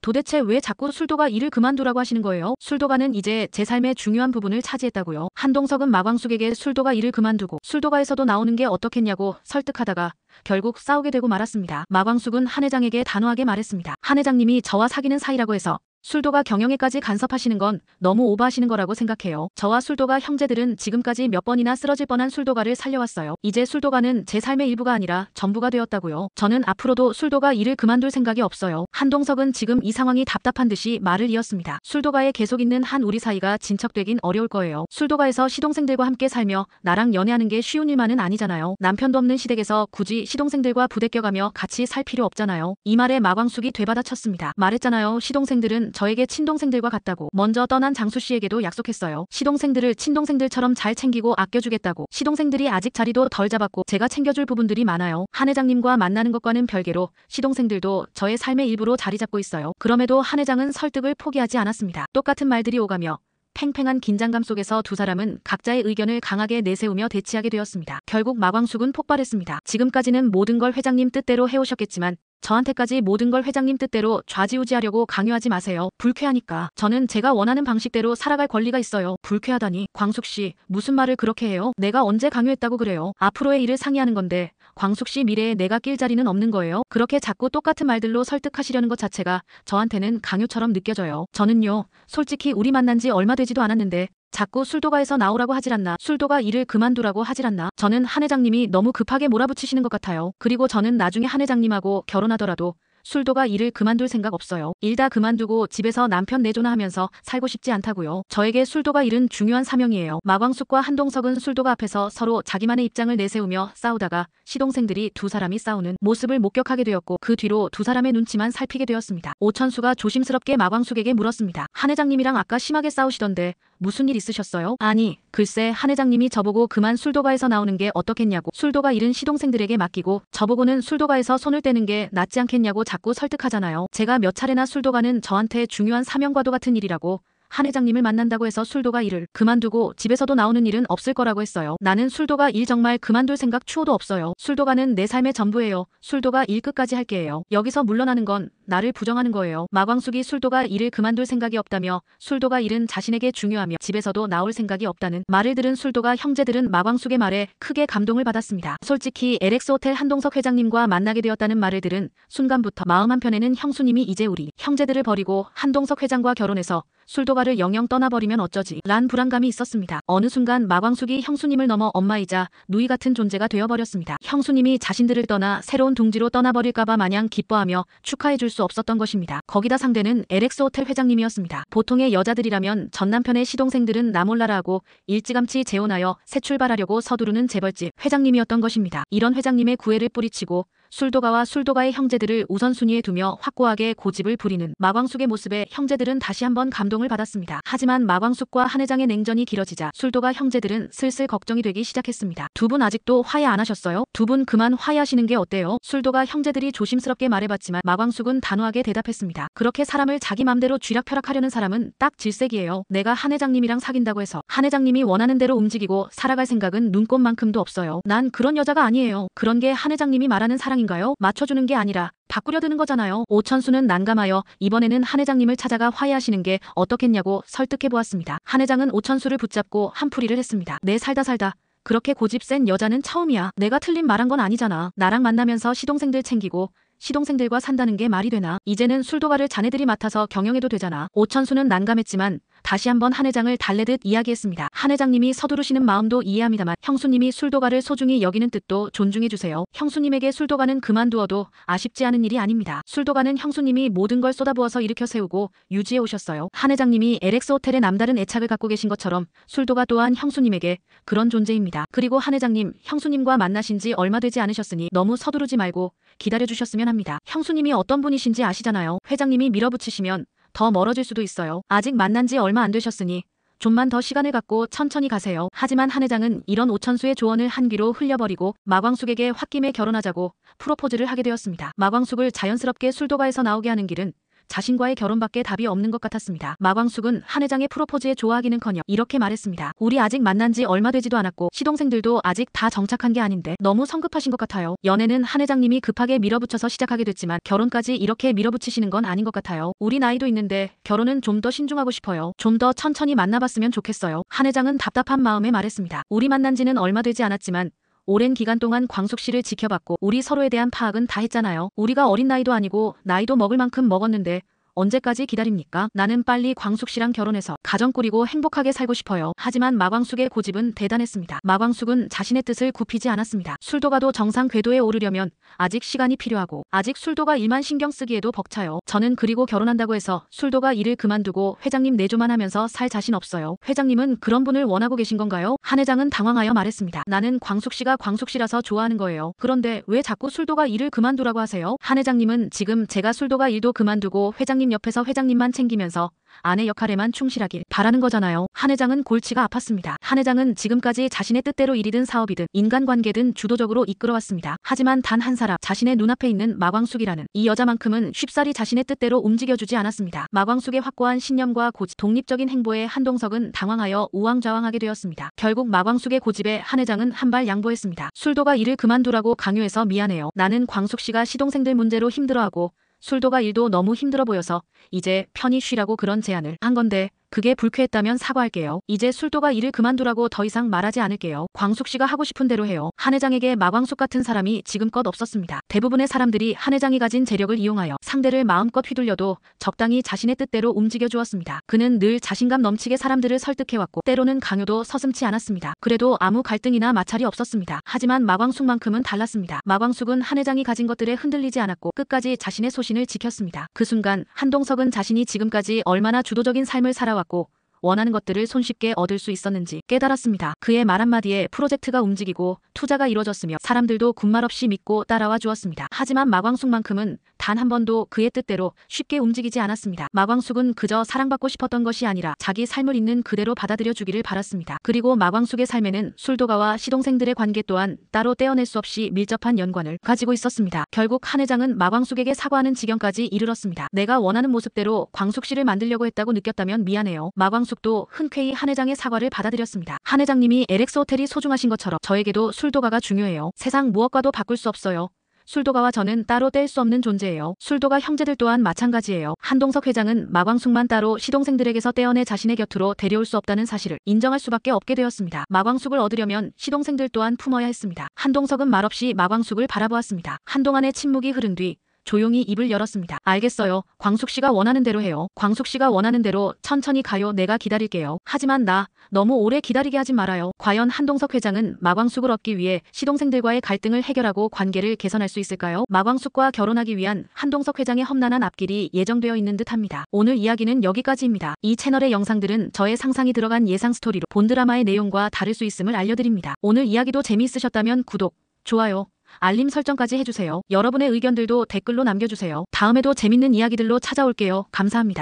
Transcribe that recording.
도대체 왜 자꾸 술도가 일을 그만두라고 하시는 거예요? 술도가는 이제 제 삶의 중요한 부분을 차지했다고요. 한동석은 마광숙에게 술도가 일을 그만두고 술도가에서도 나오는 게 어떻겠냐고 설득하다가 결국 싸우게 되고 말았습니다. 마광숙은 한 회장에게 단호하게 말했습니다. 한 회장님이 저와 사귀는 사이라고 해서 술도가 경영에까지 간섭하시는 건 너무 오버하시는 거라고 생각해요. 저와 술도가 형제들은 지금까지 몇 번이나 쓰러질 뻔한 술도가를 살려왔어요. 이제 술도가는 제 삶의 일부가 아니라 전부가 되었다고요. 저는 앞으로도 술도가 일을 그만둘 생각이 없어요. 한동석은 지금 이 상황이 답답한 듯이 말을 이었습니다. 술도가에 계속 있는 한 우리 사이가 진척되긴 어려울 거예요. 술도가에서 시동생들과 함께 살며 나랑 연애하는 게 쉬운 일만은 아니잖아요. 남편도 없는 시댁에서 굳이 시동생들과 부대껴가며 같이 살 필요 없잖아요. 이 말에 마광숙이 되받아쳤습니다. 말했잖아요. 시동생들은 저에게 친동생들과 같다고. 먼저 떠난 장수씨에게도 약속했어요. 시동생들을 친동생들처럼 잘 챙기고 아껴주겠다고. 시동생들이 아직 자리도 덜 잡았고 제가 챙겨줄 부분들이 많아요. 한 회장님과 만나는 것과는 별개로 시동생들도 저의 삶의 일부로 자리 잡고 있어요. 그럼에도 한 회장은 설득을 포기하지 않았습니다. 똑같은 말들이 오가며 팽팽한 긴장감 속에서 두 사람은 각자의 의견을 강하게 내세우며 대치하게 되었습니다. 결국 마광숙은 폭발했습니다. 지금까지는 모든 걸 회장님 뜻대로 해오셨겠지만 저한테까지 모든 걸 회장님 뜻대로 좌지우지하려고 강요하지 마세요. 불쾌하니까. 저는 제가 원하는 방식대로 살아갈 권리가 있어요. 불쾌하다니. 광숙씨, 무슨 말을 그렇게 해요? 내가 언제 강요했다고 그래요? 앞으로의 일을 상의하는 건데 광숙씨 미래에 내가 낄 자리는 없는 거예요? 그렇게 자꾸 똑같은 말들로 설득하시려는 것 자체가 저한테는 강요처럼 느껴져요. 저는요, 솔직히 우리 만난 지 얼마 되지도 않았는데 자꾸 술도가에서 나오라고 하질 않나, 술도가 일을 그만두라고 하질 않나. 저는 한 회장님이 너무 급하게 몰아붙이시는 것 같아요. 그리고 저는 나중에 한 회장님하고 결혼하더라도 술도가 일을 그만둘 생각 없어요. 일 다 그만두고 집에서 남편 내조나 하면서 살고 싶지 않다고요. 저에게 술도가 일은 중요한 사명이에요. 마광숙과 한동석은 술도가 앞에서 서로 자기만의 입장을 내세우며 싸우다가 시동생들이 두 사람이 싸우는 모습을 목격하게 되었고 그 뒤로 두 사람의 눈치만 살피게 되었습니다. 오천수가 조심스럽게 마광숙에게 물었습니다. 한 회장님이랑 아까 심하게 싸우시던데 무슨 일 있으셨어요? 아니, 글쎄 한 회장님이 저보고 그만 술도가에서 나오는 게 어떻겠냐고. 술도가 일은 시동생들에게 맡기고 저보고는 술도가에서 손을 떼는 게 낫지 않겠냐고 자꾸 설득하잖아요. 제가 몇 차례나 술도가는 저한테 중요한 사명과도 같은 일이라고 한 회장님을 만난다고 해서 술도가 일을 그만두고 집에서도 나오는 일은 없을 거라고 했어요. 나는 술도가 일 정말 그만둘 생각 추호도 없어요. 술도가는 내 삶의 전부예요. 술도가 일 끝까지 할게요. 여기서 물러나는 건 나를 부정하는 거예요. 마광숙이 술도가 일을 그만둘 생각이 없다며 술도가 일은 자신에게 중요하며 집에서도 나올 생각이 없다는 말을 들은 술도가 형제들은 마광숙의 말에 크게 감동을 받았습니다. 솔직히 LX호텔 한동석 회장님과 만나게 되었다는 말을 들은 순간부터 마음 한편에는 형수님이 이제 우리 형제들을 버리고 한동석 회장과 결혼해서 술도가를 영영 떠나버리면 어쩌지 란 불안감이 있었습니다. 어느 순간 마광숙이 형수님을 넘어 엄마이자 누이 같은 존재가 되어버렸습니다. 형수님이 자신들을 떠나 새로운 둥지로 떠나버릴까봐 마냥 기뻐하며 축하해줄 수 없었던 것입니다. 거기다 상대는 LX호텔 회장님이었습니다. 보통의 여자들이라면 전 남편의 시동생들은 나 몰라라 하고 일찌감치 재혼하여 새 출발하려고 서두르는 재벌집 회장님이었던 것입니다. 이런 회장님의 구애를 뿌리치고 술도가와 술도가의 형제들을 우선순위에 두며 확고하게 고집을 부리는 마광숙의 모습에 형제들은 다시 한번 감동을 받았습니다. 하지만 마광숙과 한 회장의 냉전이 길어지자 술도가 형제들은 슬슬 걱정이 되기 시작했습니다. 두 분 아직도 화해 안 하셨어요? 두 분 그만 화해하시는 게 어때요? 술도가 형제들이 조심스럽게 말해봤지만 마광숙은 단호하게 대답했습니다. 그렇게 사람을 자기 맘대로 쥐락펴락하려는 사람은 딱 질색이에요. 내가 한 회장님이랑 사귄다고 해서 한 회장님이 원하는 대로 움직이고 살아갈 생각은 눈꼽만큼도 없어요. 난 그런 여자가 아니에요. 그런 게 한 회장님이 말하는 사랑인가요? 맞춰주는 게 아니라 바꾸려 드는 거잖아요. 오천수는 난감하여 이번에는 한 회장님을 찾아가 화해하시는 게 어떻겠냐고 설득해보았습니다. 한 회장은 오천수를 붙잡고 한풀이를 했습니다. 내 살다 그렇게 고집 센 여자는 처음이야. 내가 틀린 말한 건 아니잖아. 나랑 만나면서 시동생들 챙기고 시동생들과 산다는 게 말이 되나? 이제는 술도가를 자네들이 맡아서 경영해도 되잖아. 오천수는 난감했지만 다시 한번 한 회장을 달래듯 이야기했습니다. 한 회장님이 서두르시는 마음도 이해합니다만 형수님이 술도가를 소중히 여기는 뜻도 존중해주세요. 형수님에게 술도가는 그만두어도 아쉽지 않은 일이 아닙니다. 술도가는 형수님이 모든 걸 쏟아부어서 일으켜 세우고 유지해 오셨어요. 한 회장님이 LX호텔에 남다른 애착을 갖고 계신 것처럼 술도가 또한 형수님에게 그런 존재입니다. 그리고 한 회장님, 형수님과 만나신 지 얼마 되지 않으셨으니 너무 서두르지 말고 기다려주셨으면 합니다. 형수님이 어떤 분이신지 아시잖아요. 회장님이 밀어붙이시면 더 멀어질 수도 있어요. 아직 만난 지 얼마 안 되셨으니 좀만 더 시간을 갖고 천천히 가세요. 하지만 한 회장은 이런 오천수의 조언을 한 귀로 흘려버리고 마광숙에게 홧김에 결혼하자고 프로포즈를 하게 되었습니다. 마광숙을 자연스럽게 술도가에서 나오게 하는 길은 자신과의 결혼밖에 답이 없는 것 같았습니다. 마광숙은 한 회장의 프로포즈에 좋아하기는커녕 이렇게 말했습니다. 우리 아직 만난 지 얼마 되지도 않았고 시동생들도 아직 다 정착한 게 아닌데 너무 성급하신 것 같아요. 연애는 한 회장님이 급하게 밀어붙여서 시작하게 됐지만 결혼까지 이렇게 밀어붙이시는 건 아닌 것 같아요. 우리 나이도 있는데 결혼은 좀 더 신중하고 싶어요. 좀 더 천천히 만나봤으면 좋겠어요. 한 회장은 답답한 마음에 말했습니다. 우리 만난 지는 얼마 되지 않았지만 오랜 기간 동안 광숙 씨를 지켜봤고 우리 서로에 대한 파악은 다 했잖아요. 우리가 어린 나이도 아니고 나이도 먹을 만큼 먹었는데 언제까지 기다립니까? 나는 빨리 광숙 씨랑 결혼해서 가정 꾸리고 행복하게 살고 싶어요. 하지만 마광숙의 고집은 대단했습니다. 마광숙은 자신의 뜻을 굽히지 않았습니다. 술도가도 정상 궤도에 오르려면 아직 시간이 필요하고 아직 술도가 일만 신경 쓰기에도 벅차요. 저는 그리고 결혼한다고 해서 술도가 일을 그만두고 회장님 내조만 하면서 살 자신 없어요. 회장님은 그런 분을 원하고 계신 건가요? 한 회장은 당황하여 말했습니다. 나는 광숙 씨가 광숙 씨라서 좋아하는 거예요. 그런데 왜 자꾸 술도가 일을 그만두라고 하세요? 한 회장님은 지금 제가 술도가 일도 그만두고 회장님 옆에서 회장님만 챙기면서 아내 역할에만 충실하길 바라는 거잖아요. 한 회장은 골치가 아팠습니다. 한 회장은 지금까지 자신의 뜻대로 일이든 사업이든 인간관계든 주도적으로 이끌어왔습니다. 하지만 단 한 사람 자신의 눈앞에 있는 마광숙이라는 이 여자만큼은 쉽사리 자신의 뜻대로 움직여주지 않았습니다. 마광숙의 확고한 신념과 고집, 독립적인 행보에 한동석은 당황하여 우왕좌왕하게 되었습니다. 결국 마광숙의 고집에 한 회장은 한 발 양보했습니다. 술도가 일을 그만두라고 강요해서 미안해요. 나는 광숙 씨가 시동생들 문제로 힘들어하고 술도가 일도 너무 힘들어 보여서 이제 편히 쉬라고 그런 제안을 한 건데 그게 불쾌했다면 사과할게요. 이제 술도가 일을 그만두라고 더 이상 말하지 않을게요. 광숙 씨가 하고 싶은 대로 해요. 한 회장에게 마광숙 같은 사람이 지금껏 없었습니다. 대부분의 사람들이 한 회장이 가진 재력을 이용하여 상대를 마음껏 휘둘려도 적당히 자신의 뜻대로 움직여 주었습니다. 그는 늘 자신감 넘치게 사람들을 설득해왔고 때로는 강요도 서슴지 않았습니다. 그래도 아무 갈등이나 마찰이 없었습니다. 하지만 마광숙만큼은 달랐습니다. 마광숙은 한 회장이 가진 것들에 흔들리지 않았고 끝까지 자신의 소신을 지켰습니다. 그 순간 한동석은 자신이 지금까지 얼마나 주도적인 삶을 살아왔고 원하는 것들을 손쉽게 얻을 수 있었는지 깨달았습니다. 그의 말 한마디에 프로젝트가 움직이고 투자가 이뤄졌으며 사람들도 군말 없이 믿고 따라와 주었습니다. 하지만 마광숙만큼은 단 한 번도 그의 뜻대로 쉽게 움직이지 않았습니다. 마광숙은 그저 사랑받고 싶었던 것이 아니라 자기 삶을 있는 그대로 받아들여 주기를 바랐습니다. 그리고 마광숙의 삶에는 술도가와 시동생들의 관계 또한 따로 떼어낼 수 없이 밀접한 연관을 가지고 있었습니다. 결국 한 회장은 마광숙에게 사과하는 지경까지 이르렀습니다. 내가 원하는 모습대로 광숙 씨를 만들려고 했다고 느꼈다면 미안해요. 마광숙도 흔쾌히 한 회장의 사과를 받아들였습니다. 한 회장님이 LX 호텔이 소중하신 것처럼 저에게도 술도가가 중요해요. 세상 무엇과도 바꿀 수 없어요. 술도가와 저는 따로 뗄 수 없는 존재예요. 술도가 형제들 또한 마찬가지예요. 한동석 회장은 마광숙만 따로 시동생들에게서 떼어내 자신의 곁으로 데려올 수 없다는 사실을 인정할 수밖에 없게 되었습니다. 마광숙을 얻으려면 시동생들 또한 품어야 했습니다. 한동석은 말없이 마광숙을 바라보았습니다. 한동안의 침묵이 흐른 뒤 조용히 입을 열었습니다. 알겠어요. 광숙 씨가 원하는 대로 해요. 광숙 씨가 원하는 대로 천천히 가요. 내가 기다릴게요. 하지만 나 너무 오래 기다리게 하지 말아요. 과연 한동석 회장은 마광숙을 얻기 위해 시동생들과의 갈등을 해결하고 관계를 개선할 수 있을까요? 마광숙과 결혼하기 위한 한동석 회장의 험난한 앞길이 예정되어 있는 듯합니다. 오늘 이야기는 여기까지입니다. 이 채널의 영상들은 저의 상상이 들어간 예상 스토리로 본 드라마의 내용과 다를 수 있음을 알려드립니다. 오늘 이야기도 재미있으셨다면 구독, 좋아요, 알림 설정까지 해주세요. 여러분의 의견들도 댓글로 남겨주세요. 다음에도 재밌는 이야기들로 찾아올게요. 감사합니다.